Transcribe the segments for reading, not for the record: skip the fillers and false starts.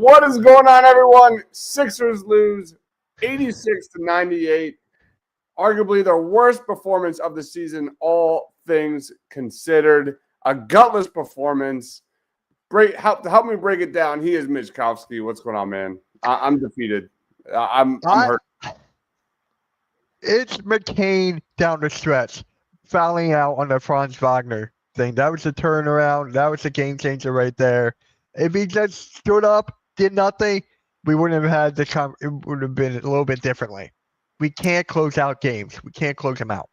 What is going on, everyone? Sixers lose 86-98. Arguably their worst performance of the season, all things considered. A gutless performance. Help me break it down. He is Mitch Kowski. What's going on, man? I'm defeated. I'm hurt. It's McCain down the stretch, fouling out on the Franz Wagner thing. That was the turnaround. That was the game changer right there. If he just stood up, did nothing, we wouldn't have had the it would have been a little bit differently. We can't close out games. We can't close them out.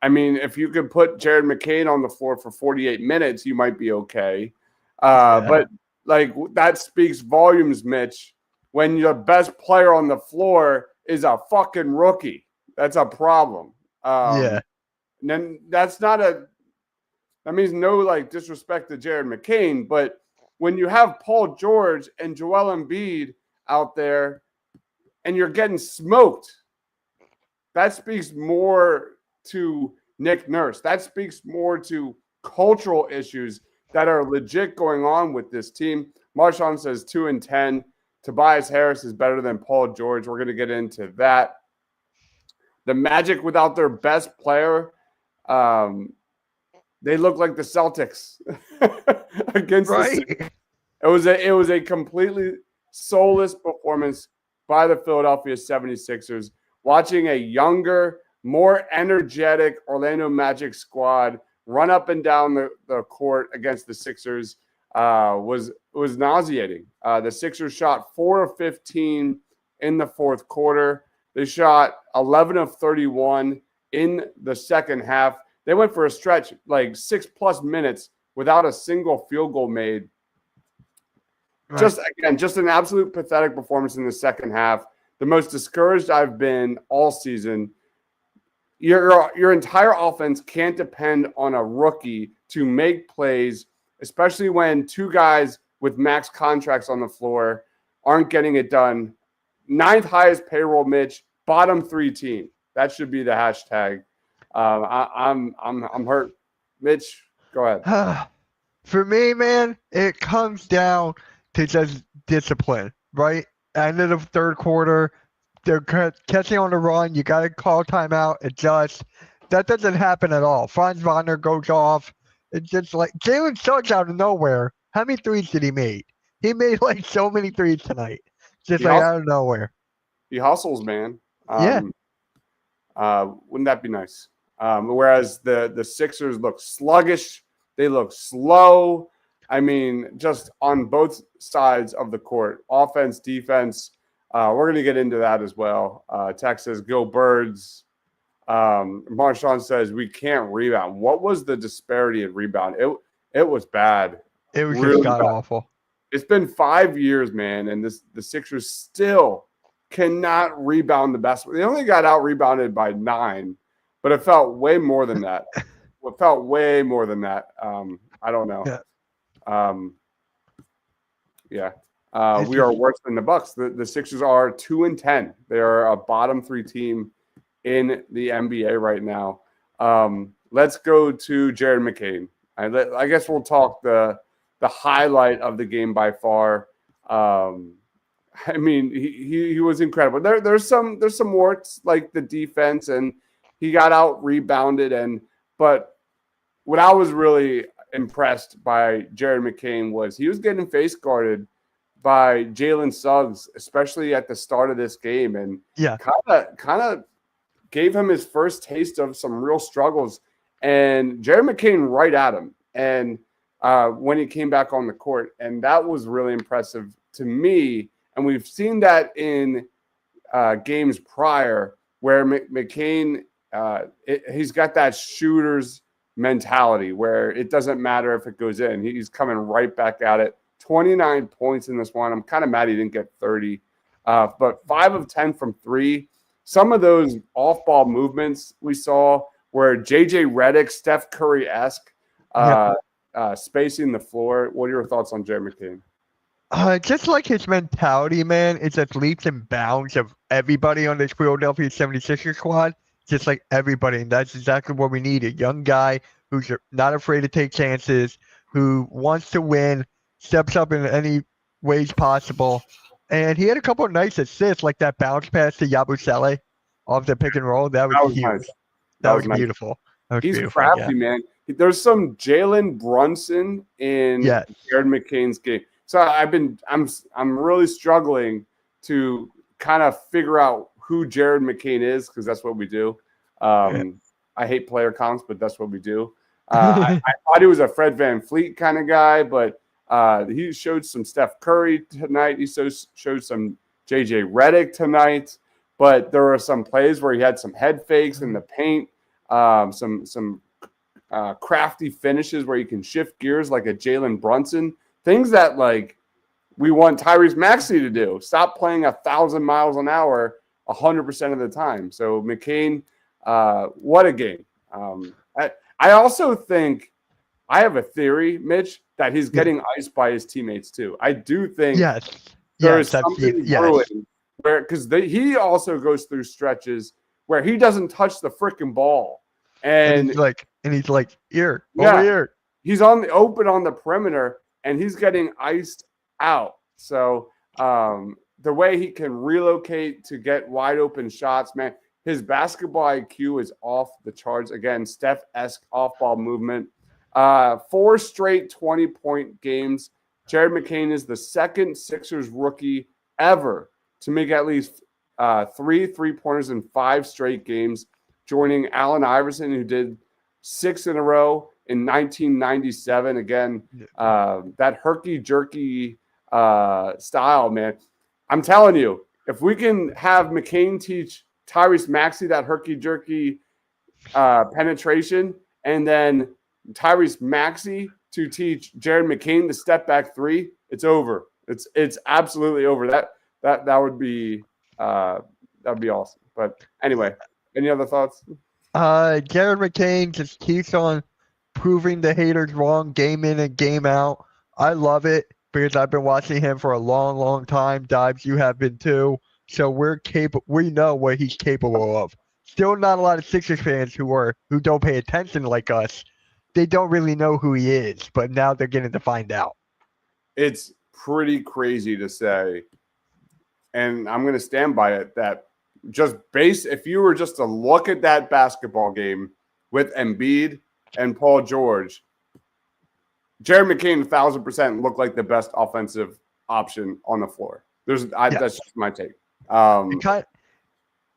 I mean, if you could put Jared McCain on the floor for 48 minutes, you might be okay. But like that speaks volumes, Mitch, when your best player on the floor is a fucking rookie. That's a problem. And then that means no like disrespect to Jared McCain, but when you have Paul George and Joel Embiid out there and you're getting smoked, that speaks more to Nick Nurse. That speaks more to cultural issues that are legit going on with this team. Marshawn says 2-10. Tobias Harris is better than Paul George. We're going to get into that. The Magic without their best player, they look like the Celtics against the Sixers. It was a completely soulless performance by the Philadelphia 76ers. Watching a younger, more energetic Orlando Magic squad run up and down the court against the Sixers was nauseating. The Sixers shot 4 of 15 in the fourth quarter. They shot 11 of 31 in the second half. They went for a stretch like 6+ minutes without a single field goal made. Right. Just an absolute pathetic performance in the second half. The most discouraged I've been all season. Your entire offense can't depend on a rookie to make plays, especially when two guys with max contracts on the floor aren't getting it done. 9th highest payroll, Mitch. Bottom 3 team. That should be the hashtag. I'm hurt. Mitch, go ahead. For me, man, it comes down to just discipline, right? End of the third quarter, they're catching on the run. You got to call timeout, adjust. That doesn't happen at all. Franz Wagner goes off. It's just like Jalen Suggs out of nowhere. How many threes did he make? He made like so many threes tonight. Just like out of nowhere. He hustles, man. Wouldn't that be nice? Whereas the Sixers look sluggish. They look slow. I mean, just on both sides of the court, offense, defense. We're going to get into that as well. Tech says, go Birds. Marshawn says, we can't rebound. What was the disparity in rebound? It was bad. It was really just awful. It's been 5 years, man, and the Sixers still cannot rebound the best. They only got out-rebounded by 9, but it felt way more than that. I don't know. We are worse than the Bucks. The Sixers are 2-10. They are a bottom 3 team in the NBA right now. Let's go to Jared McCain. I guess we'll talk the highlight of the game by far. I mean, he was incredible. There's some warts like the defense, and he got out rebounded. But what I was really impressed by Jared McCain was he was getting face guarded by Jalen Suggs, especially at the start of this game, and kind of gave him his first taste of some real struggles. And Jared McCain right at him, and when he came back on the court, and that was really impressive to me. And we've seen that in games prior where McCain he's got that shooter's mentality where it doesn't matter if it goes in. He's coming right back at it. 29 points in this one. I'm kind of mad he didn't get 30. But 5 of 10 from 3. Some of those off-ball movements we saw were J.J. Redick, Steph Curry-esque, spacing the floor. What are your thoughts on Jared McCain? Just like his mentality, man, it's just leaps and bounds of everybody on this Philadelphia 76ers squad. Just like everybody, and that's exactly what we need. A young guy who's not afraid to take chances, who wants to win, steps up in any ways possible. And he had a couple of nice assists, like that bounce pass to Yabusele off the pick and roll. That was That was huge. nice. That was was nice. beautiful. That was He's beautiful. Yeah. crafty, man. There's some Jalen Brunson in Yes. Jared McCain's game. So I'm really struggling to kind of figure out who Jared McCain is, because that's what we do. I hate player comps, but that's what we do. I thought he was a Fred VanVleet kind of guy, but he showed some Steph Curry tonight. He showed some JJ Redick tonight. But there were some plays where he had some head fakes in the paint, some crafty finishes where you can shift gears like a Jalen Brunson. Things that, like, we want Tyrese Maxey to do. Stop playing 1,000 miles an hour 100% of the time. So McCain, what a game. I also think, I have a theory, Mitch, that he's getting iced by his teammates too. I do think there's something brewing, where, because he also goes through stretches where he doesn't touch the freaking ball, and he's like here, over here. He's on the open on the perimeter, and he's getting iced out. So the way he can relocate to get wide open shots, man, his basketball IQ is off the charts. Again, Steph-esque off-ball movement. 4 straight 20-point games. Jared McCain is the second Sixers rookie ever to make at least 3 3-pointers in 5 straight games, joining Allen Iverson, who did 6 in a row in 1997. Again, that herky-jerky style, man. I'm telling you, if we can have McCain teach Tyrese Maxey that herky-jerky penetration, and then Tyrese Maxey to teach Jared McCain the step-back 3, it's over. It's absolutely over. That would be awesome. But anyway, any other thoughts? Jared McCain just keeps on proving the haters wrong game in and game out. I love it because I've been watching him for a long, long time. Dives, you have been too. So we know what he's capable of. Still not a lot of Sixers fans who don't pay attention like us. They don't really know who he is, but now they're getting to find out. It's pretty crazy to say, and I'm going to stand by it, that if you were just to look at that basketball game with Embiid and Paul George, Jared McCain 1,000% looked like the best offensive option on the floor. That's just my take.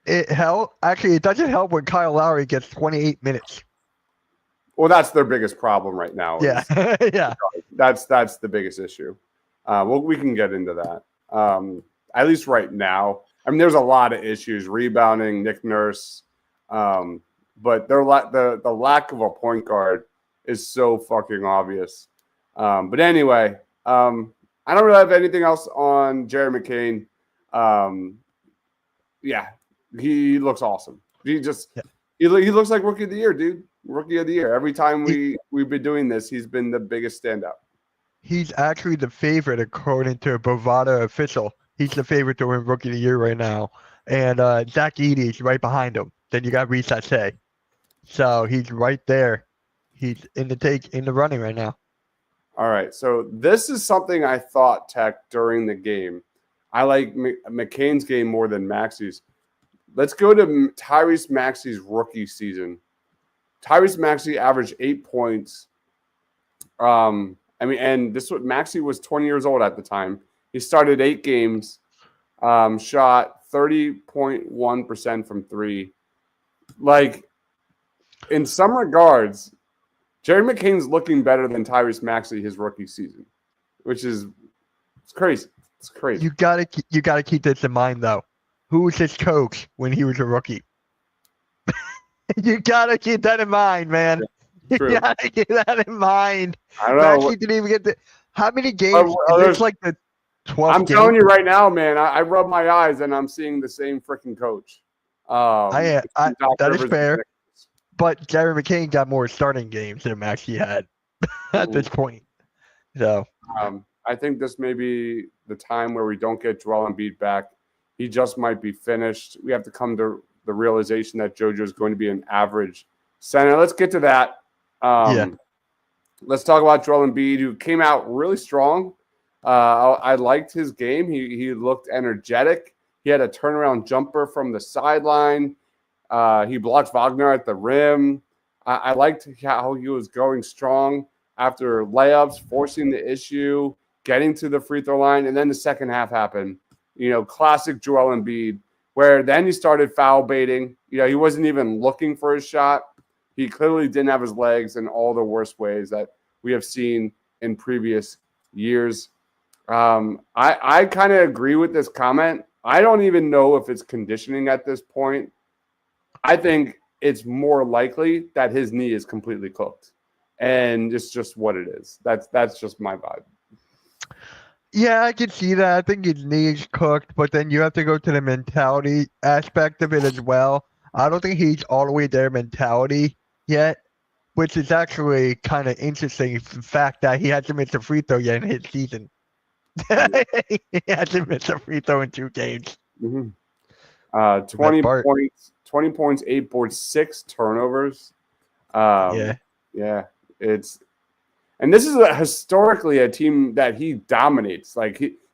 It doesn't help when Kyle Lowry gets 28 minutes. Well, that's their biggest problem right now. Yeah. Yeah. That's the biggest issue. Well, we can get into that. At least right now. I mean, there's a lot of issues, rebounding, Nick Nurse, but the lack of a point guard is so fucking obvious. But anyway, I don't really have anything else on Jared McCain. He looks awesome. He looks like rookie of the year, dude. Rookie of the year. Every time we've been doing this, he's been the biggest standout. He's actually the favorite according to Bovada official. He's the favorite to win rookie of the year right now. And Zach Edey's right behind him. Then you got Reese Hache. So he's right there. He's in the running right now. All right. So this is something I thought, Tech, during the game. I like McCain's game more than Maxey's. Let's go to Tyrese Maxey's rookie season. Tyrese Maxey averaged 8 points. And Maxey was 20 years old at the time. He started 8 games, shot 30.1% from 3. Like, in some regards, Jared McCain's looking better than Tyrese Maxey his rookie season, which is crazy. It's crazy. You gotta keep this in mind, though. Who was his coach when he was a rookie? You gotta keep that in mind, man. True. You gotta keep that in mind. I don't know. Maxey didn't even get the. How many games? It's like the 12th I'm telling you right now, man. I rub my eyes and I'm seeing the same freaking coach. That is fair. But Jared McCain got more starting games than Maxey had at this point. So I think this may be the time where we don't get Joel Embiid back. He just might be finished. We have to come to the realization that JoJo is going to be an average center. Let's get to that. Let's talk about Joel Embiid, who came out really strong. I liked his game. He looked energetic. He had a turnaround jumper from the sideline. He blocked Wagner at the rim. I liked how he was going strong after layups, forcing the issue, getting to the free throw line, and then the second half happened. Classic Joel Embiid, where then he started foul baiting. He wasn't even looking for his shot. He clearly didn't have his legs in all the worst ways that we have seen in previous years. I kind of agree with this comment. I don't even know if it's conditioning at this point. I think it's more likely that his knee is completely cooked, and it's just what it is. That's just my vibe. Yeah, I can see that. I think his knee is cooked, but then you have to go to the mentality aspect of it as well. I don't think he's all the way there mentality yet, which is actually kind of interesting. The fact that he hasn't missed a free throw yet in his season. He hasn't missed a free throw in 2 games. Mm-hmm. 20 points, 8 boards, 6 turnovers. Yeah. And this is historically a team that he dominates.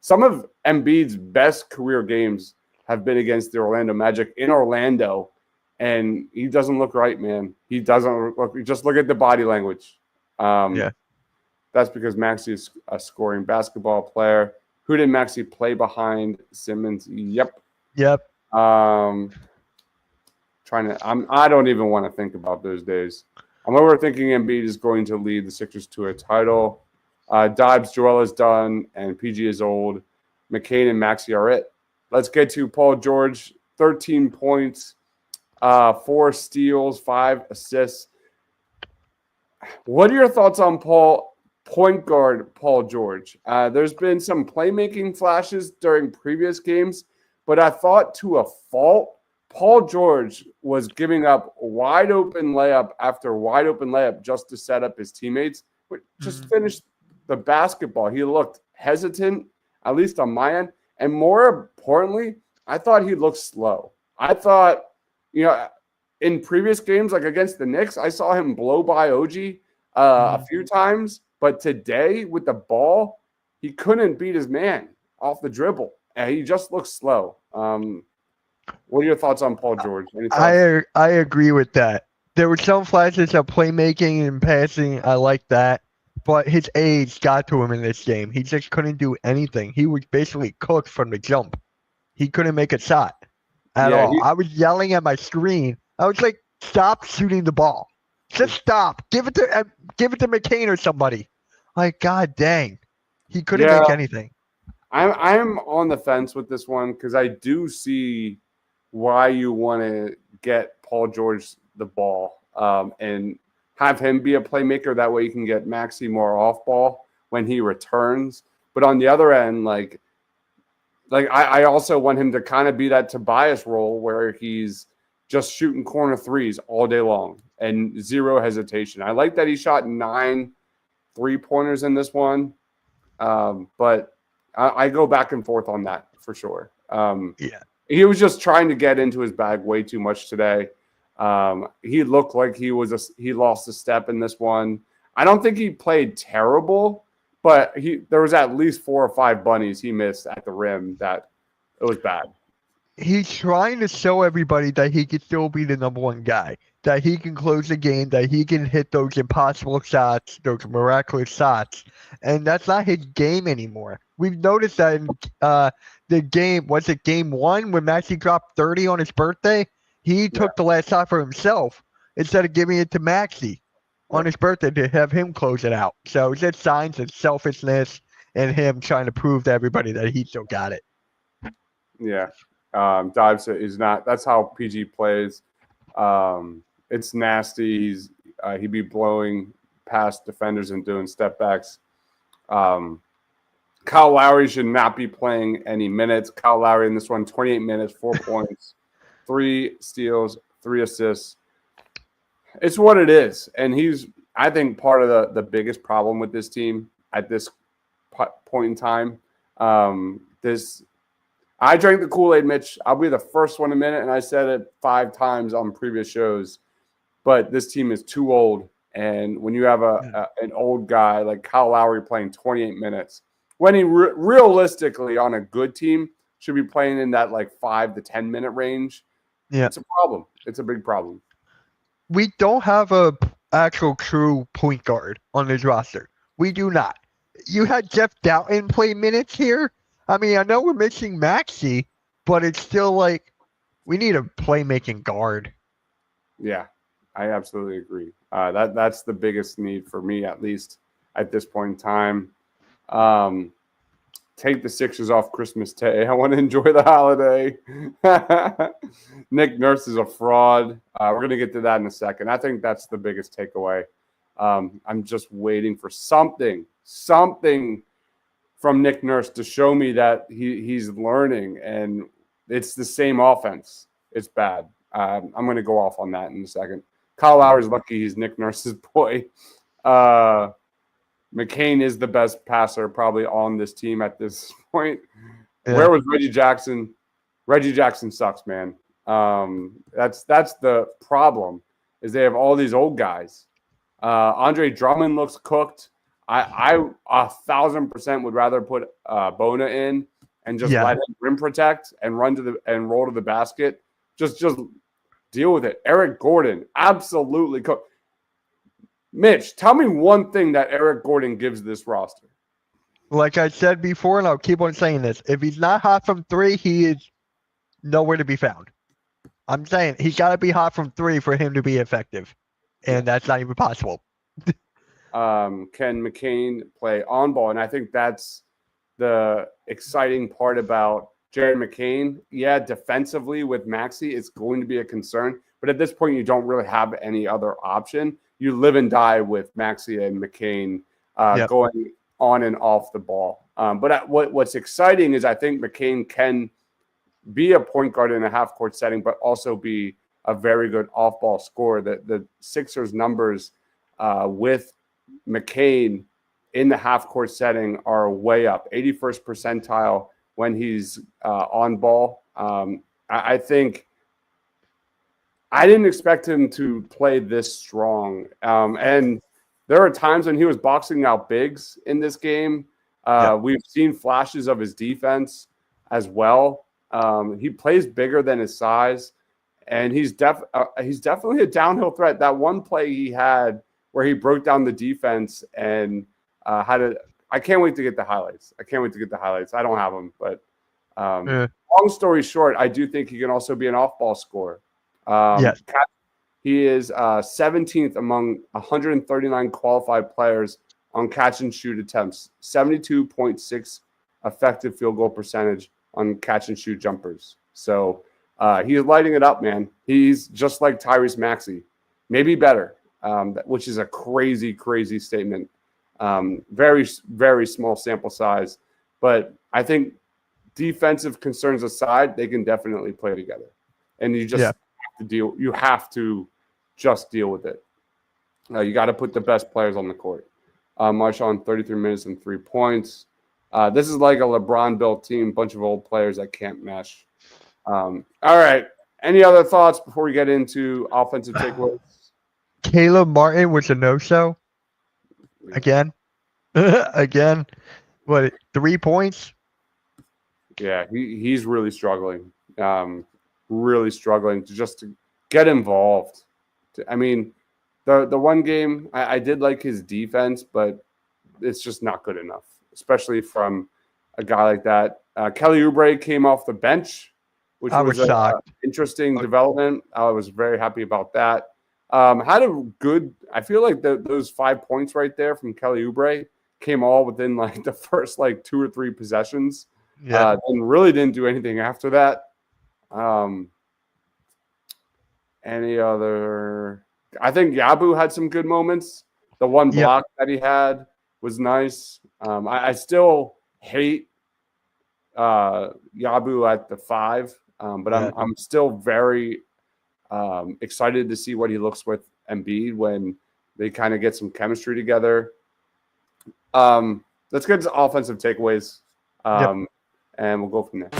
Some of Embiid's best career games have been against the Orlando Magic in Orlando, and he doesn't look right, man. He doesn't look. Just look at the body language. That's because Maxey is a scoring basketball player. Who did Maxey play behind? Simmons. Yep. I don't even want to think about those days. I'm overthinking Embiid is going to lead the Sixers to a title. Dibes, Joel is done, and PG is old. McCain and Maxey are it. Let's get to Paul George. 13 points, 4 steals, 5 assists. What are your thoughts on point guard Paul George? There's been some playmaking flashes during previous games, but I thought to a fault, Paul George was giving up wide open layup after wide open layup just to set up his teammates. But just finish the basketball. He looked hesitant, at least on my end. And more importantly, I thought he looked slow. I thought, in previous games, like against the Knicks, I saw him blow by OG a few times. But today with the ball, he couldn't beat his man off the dribble. And he just looked slow. What are your thoughts on Paul George? I agree with that. There were some flashes of playmaking and passing. I like that. But his age got to him in this game. He just couldn't do anything. He was basically cooked from the jump. He couldn't make a shot at all. I was yelling at my screen. I was like, stop shooting the ball. Just stop. Give it to McCain or somebody. Like, God dang. He couldn't make anything. I'm on the fence with this one because I do see why you want to get Paul George the ball and have him be a playmaker. That way you can get Maxey more off ball when he returns. But on the other end, I also want him to kind of be that Tobias role where he's just shooting corner threes all day long and zero hesitation. I like that he shot 9 3-pointers in this one, but I go back and forth on that for sure. He was just trying to get into his bag way too much today. He looked like he lost a step in this one. I don't think he played terrible, but there was at least 4 or 5 bunnies he missed at the rim that it was bad. He's trying to show everybody that he can still be the number 1 guy, that he can close the game, that he can hit those impossible shots, those miraculous shots, and that's not his game anymore. We've noticed that in the game, was it game 1 when Maxey dropped 30 on his birthday? He took the last shot for himself instead of giving it to Maxey on his birthday to have him close it out. So it's just signs of selfishness and him trying to prove to everybody that he still got it. Yeah. Dives is not. That's how PG plays. It's nasty. He'd be blowing past defenders and doing step backs. Kyle Lowry should not be playing any minutes. Kyle Lowry in this one, 28 minutes, 4 points, 3 steals, 3 assists. It's what it is. And he's, I think, part of the biggest problem with this team at this point in time. I drank the Kool-Aid, Mitch. I'll be the first one in a minute, and I said it 5 times on previous shows. But this team is too old. And when you have an old guy like Kyle Lowry playing 28 minutes, when he realistically on a good team should be playing in that like 5 to 10 minute range. Yeah. It's a problem. It's a big problem. We don't have a actual true point guard on this roster. We do not. You had Jeff Doughton play minutes here. I mean, I know we're missing Maxey, but it's still like we need a playmaking guard. Yeah, I absolutely agree. That's the biggest need for me, at least at this point in time. Take the Sixers off Christmas Day. I want to enjoy the holiday. Nick Nurse is a fraud. We're going to get to that in a second. I think that's the biggest takeaway. I'm just waiting for something from Nick Nurse to show me that he's learning, and it's the same offense. It's bad. I'm going to go off on that in a second. Kyle Lowry's lucky he's Nick Nurse's boy. McCain is the best passer probably on this team at this point. Yeah. Where was Reggie Jackson? Reggie Jackson sucks, man. That's the problem is they have all these old guys. Andre Drummond looks cooked. I 1,000% would rather put Bona in and just let him rim protect and roll to the basket. Just deal with it. Eric Gordon, absolutely cooked. Mitch, tell me one thing that Eric Gordon gives this roster. Like I said before, and I'll keep on saying this, if he's not hot from three, he is nowhere to be found. I'm saying he's got to be hot from three for him to be effective, and that's not even possible. Can McCain play on ball? And I think that's the exciting part about Jared McCain. Yeah, defensively with Maxey, it's going to be a concern. But at this point, you don't really have any other option. You live and die with Maxey and McCain going on and off the ball. But what's exciting is I think McCain can be a point guard in a half-court setting, but also be a very good off-ball scorer. The Sixers' numbers with McCain in the half-court setting are way up, 81st percentile when he's on ball. I think I didn't expect him to play this strong. And there are times when he was boxing out bigs in this game. We've seen flashes of his defense as well. He plays bigger than his size, and he's definitely a downhill threat. That one play he had where he broke down the defense and I can't wait to get the highlights. I don't have them, but long story short, I do think he can also be an off-ball scorer. Yes. He is 17th among 139 qualified players on catch and shoot attempts, 72.6 effective field goal percentage on catch and shoot jumpers. So he's lighting it up, man. He's just like Tyrese Maxey, maybe better, which is a crazy, crazy statement. Very, very small sample size, but I think defensive concerns aside, they can definitely play together, and you just you have to just deal with it. You got to put the best players on the court. Marshawn, 33 minutes and 3 points. This is like a LeBron-built team, bunch of old players that can't mesh. All right. Any other thoughts before we get into offensive takeaways? Caleb Martin was a no-show. Again. Again. What, 3 points? Yeah, he's really struggling. Really struggling to get involved. I mean, the one game, I did like his defense, but it's just not good enough, especially from a guy like that. Kelly Oubre came off the bench, which was an interesting development. I was very happy about that. Had a good – I feel like those 5 points right there from Kelly Oubre came all within like the first like 2 or 3 possessions. Yeah. And really didn't do anything after that. Any other? I think Yabu had some good moments. The one block that he had was nice. I still hate Yabu at the 5, but I'm still very excited to see what he looks with Embiid when they kind of get some chemistry together. Let's get to offensive takeaways, and we'll go from there.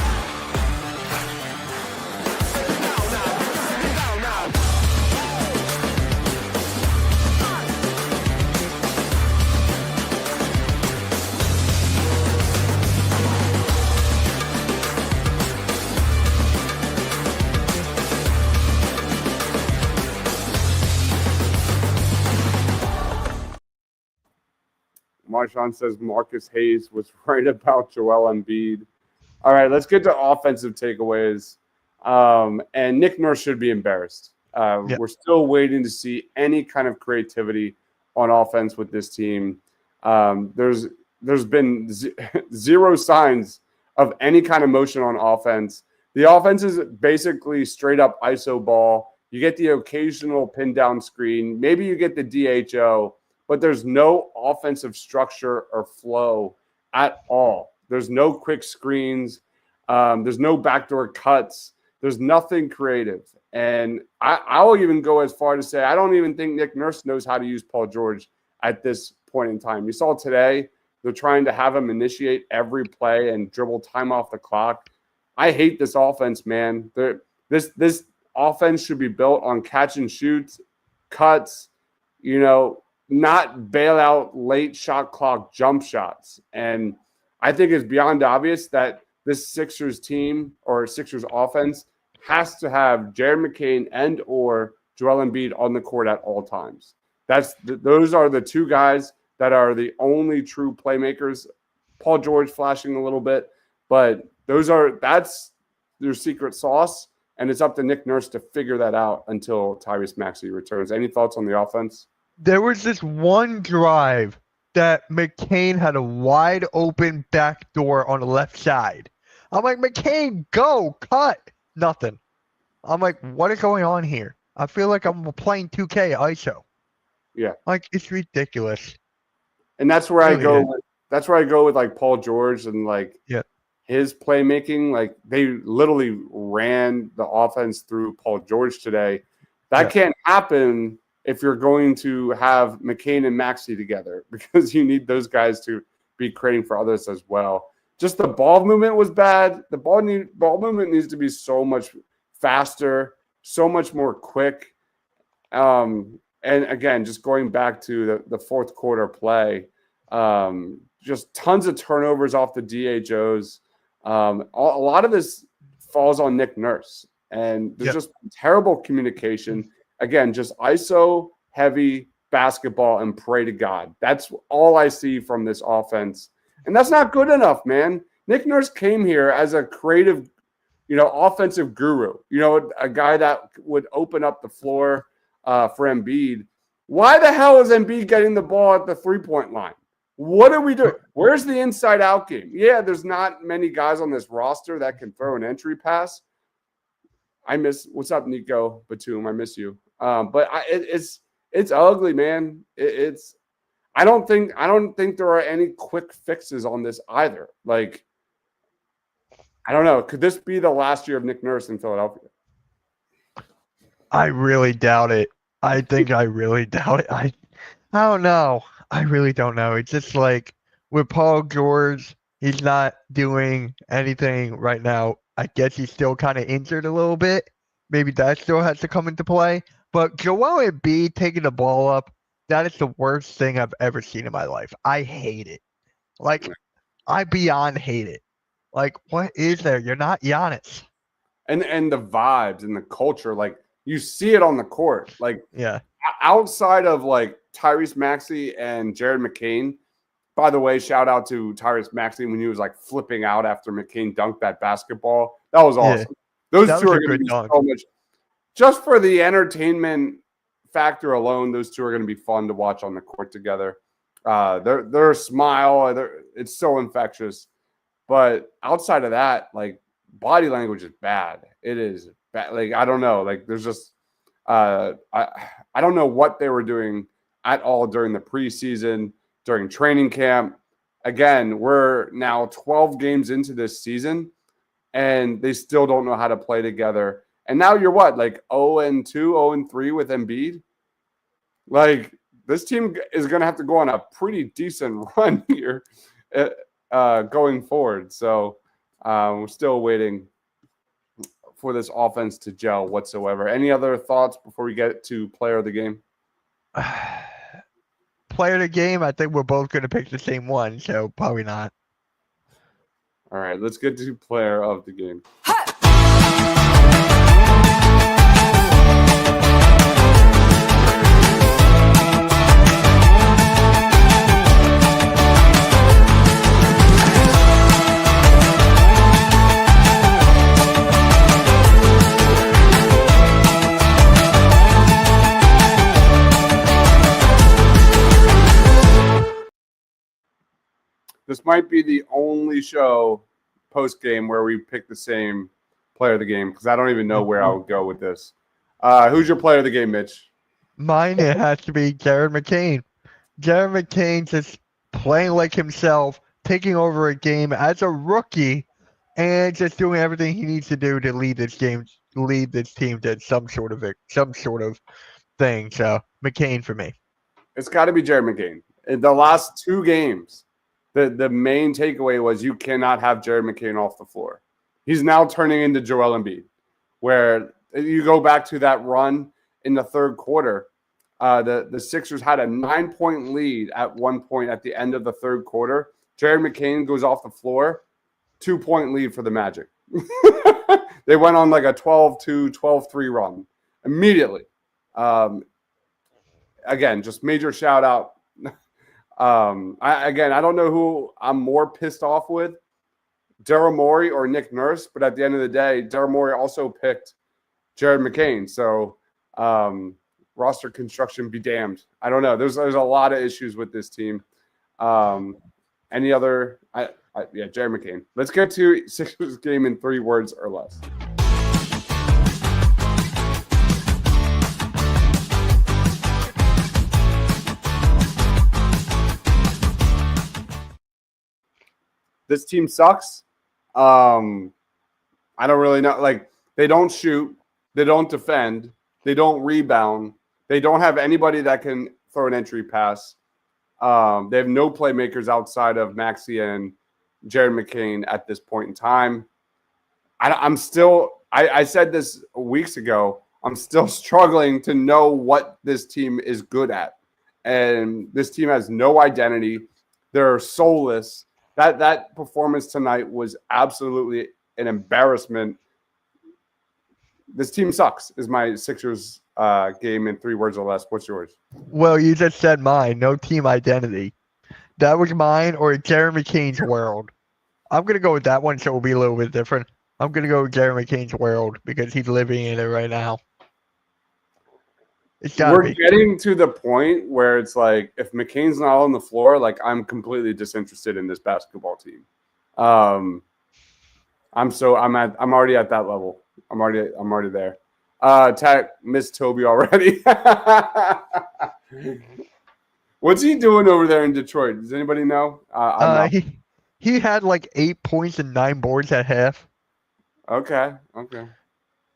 Marshawn says Marcus Hayes was right about Joel Embiid. All right, let's get to offensive takeaways. And Nick Nurse should be embarrassed. We're still waiting to see any kind of creativity on offense with this team. There's been zero signs of any kind of motion on offense. The offense is basically straight up ISO ball. You get the occasional pin down screen. Maybe you get the DHO, but there's no offensive structure or flow at all. There's no quick screens. There's no backdoor cuts. There's nothing creative. And I'll even go as far to say I don't even think Nick Nurse knows how to use Paul George at this point in time. You saw today they're trying to have him initiate every play and dribble time off the clock. I hate this offense, man. This offense should be built on catch and shoots, cuts, not bailout late shot clock jump shots. And I think it's beyond obvious that this Sixers team or Sixers offense has to have Jared McCain and or Joel Embiid on the court at all times. Those are the two guys that are the only true playmakers. Paul George flashing a little bit, but that's their secret sauce, and it's up to Nick Nurse to figure that out until Tyrese Maxey returns. Any thoughts on the offense? There was this one drive that McCain had a wide open back door on the left side. I'm like, McCain, go, cut. Nothing. I'm like, what is going on here? I feel like I'm playing 2K ISO. Yeah. Like, it's ridiculous. And that's where I go. That's where I go with like Paul George and his playmaking. Like they literally ran the offense through Paul George today. That can't happen if you're going to have McCain and Maxey together because you need those guys to be creating for others as well. Just the ball movement was bad. The ball movement needs to be so much faster, so much more quick. And again, just going back to the fourth quarter play, just tons of turnovers off the DHOs. A lot of this falls on Nick Nurse, and there's just terrible communication. Again, just ISO heavy basketball and pray to God. That's all I see from this offense. And that's not good enough, man. Nick Nurse came here as a creative, offensive guru, a guy that would open up the floor for Embiid. Why the hell is Embiid getting the ball at the three-point line? What are we doing? Where's the inside-out game? Yeah, there's not many guys on this roster that can throw an entry pass. What's up, Nico Batum? I miss you. But it's ugly, man. I don't think there are any quick fixes on this either. Like, I don't know. Could this be the last year of Nick Nurse in Philadelphia? I really doubt it. I think I really doubt it. I don't know. I really don't know. It's just like with Paul George, he's not doing anything right now. I guess he's still kind of injured a little bit. Maybe that still has to come into play. But Joel Embiid taking the ball up, that is the worst thing I've ever seen in my life. I hate it. Like, I beyond hate it. Like, what is there? You're not Giannis. And the vibes and the culture, like, you see it on the court. Like, outside of, like, Tyrese Maxey and Jared McCain, by the way, shout out to Tyrese Maxey when he was, like, flipping out after McCain dunked that basketball. That was awesome. Those two are going to be so much. Just for the entertainment factor alone, those two are going to be fun to watch on the court together. Their smile, it's so infectious. But outside of that, like, body language is bad. It is bad. Like, I don't know. Like, there's just I don't know what they were doing at all during the preseason, during training camp. Again, we're now 12 games into this season, and they still don't know how to play together. And now you're what, like 0-2, 0-3 with Embiid? Like, this team is going to have to go on a pretty decent run here going forward. So we're still waiting for this offense to gel whatsoever. Any other thoughts before we get to player of the game? Player of the game, I think we're both going to pick the same one, so probably not. All right, let's get to player of the game. might be the only show post game where we pick the same player of the game because I don't even know where I would go with this. Who's your player of the game, Mitch? Mine, it has to be Jared McCain. Jared McCain just playing like himself, taking over a game as a rookie, and just doing everything he needs to do to lead this team to some sort of thing. So McCain for me. It's got to be Jared McCain. In the last 2 games, the main takeaway was you cannot have Jared McCain off the floor. He's now turning into Joel Embiid, where you go back to that run in the third quarter. The Sixers had a 9-point lead at one point at the end of the third quarter. Jared McCain goes off the floor, 2-point lead for the Magic. They went on like a 12-2, 12-3 run immediately. Again, just major shout out. I don't know who I'm more pissed off with, Daryl Morey or Nick Nurse, but at the end of the day, Daryl Morey also picked Jared McCain. So roster construction be damned. I don't know. There's a lot of issues with this team. Any other? Yeah, Jared McCain. Let's get to Sixers game in 3 words or less. This team sucks. I don't really know. Like, they don't shoot. They don't defend. They don't rebound. They don't have anybody that can throw an entry pass. They have no playmakers outside of Maxey and Jared McCain at this point in time. I said this weeks ago. I'm still struggling to know what this team is good at. And this team has no identity. They're soulless. That performance tonight was absolutely an embarrassment. This team sucks is my Sixers game in 3 words or less. What's yours? Well, you just said mine. No team identity. That was mine or Jared McCain's world. I'm going to go with that one, so it will be a little bit different. I'm going to go with Jared McCain's world because he's living in it right now. We're getting to the point where it's like, if McCain's not on the floor, like, I'm completely disinterested in this basketball team. I'm already at that level. I'm already there. Miss Toby already. What's he doing over there in Detroit? Does anybody know? He had like 8 points and 9 boards at half. Okay.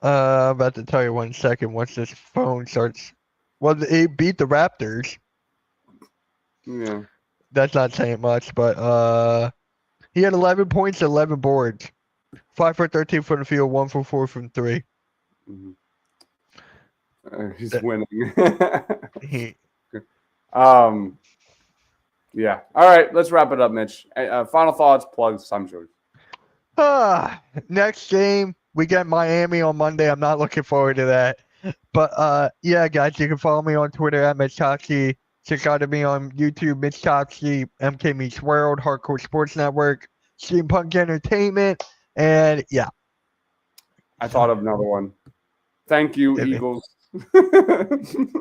I'm about to tell you 1 second once this phone starts. Well, they beat the Raptors. Yeah. That's not saying much, but he had 11 points, 11 boards. 5 for 13 from the field, 1 for 4 from 3. Mm-hmm. He's winning. Yeah. All right, let's wrap it up, Mitch. Final thoughts, plugs, I'm sure. Next game, we get Miami on Monday. I'm not looking forward to that. But yeah, guys, you can follow me on Twitter at Mitch Toxie. Check out me on YouTube, Mitch Toxie, MK Meets World, Hardcore Sports Network, Steampunk Entertainment, and yeah. I thought of another one. Thank you, Eagles. Thank you.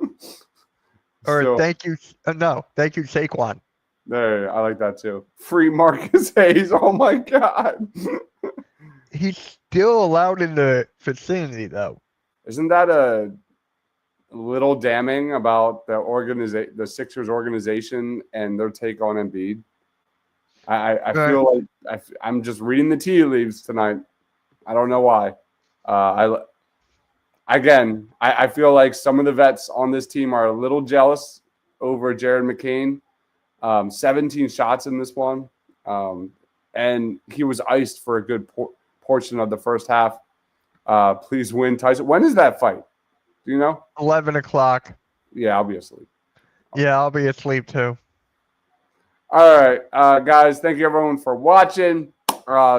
Thank you, Saquon. There, I like that too. Free Marcus Hayes. Oh my God. He's still allowed in the vicinity, though. Isn't that a little damning about the Sixers organization and their take on Embiid? I feel like I'm just reading the tea leaves tonight. I don't know why. I feel like some of the vets on this team are a little jealous over Jared McCain. 17 shots in this one. And he was iced for a good portion of the first half. Please win, Tyson. When is that fight? Do you know? 11 o'clock. Yeah, I'll be asleep. Yeah, I'll be asleep too. All right, guys, thank you everyone for watching.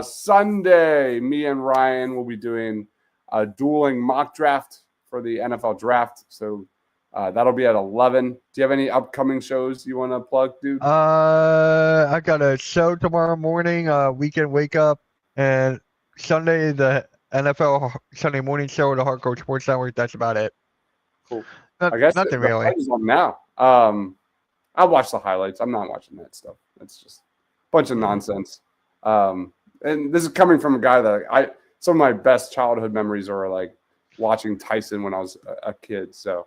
Sunday, me and Ryan will be doing a dueling mock draft for the NFL draft. So that'll be at 11. Do you have any upcoming shows you want to plug, dude? I got a show tomorrow morning, Weekend Wake Up, and Sunday, the NFL Sunday morning show, the Hardcore Sports Network. That's about it. Cool. I guess nothing really. Is on now. I'll watch the highlights. I'm not watching that stuff. That's just bunch of nonsense. And this is coming from a guy that some of my best childhood memories are like watching Tyson when I was a kid. So,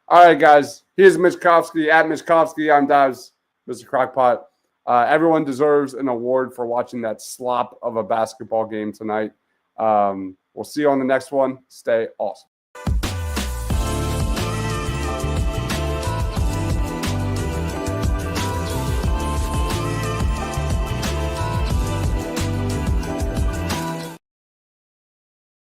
all right, guys, here's Mishkovsky at Mishkovsky. I'm Dives, Mr. Crockpot. Everyone deserves an award for watching that slop of a basketball game tonight. We'll see you on the next one. Stay awesome.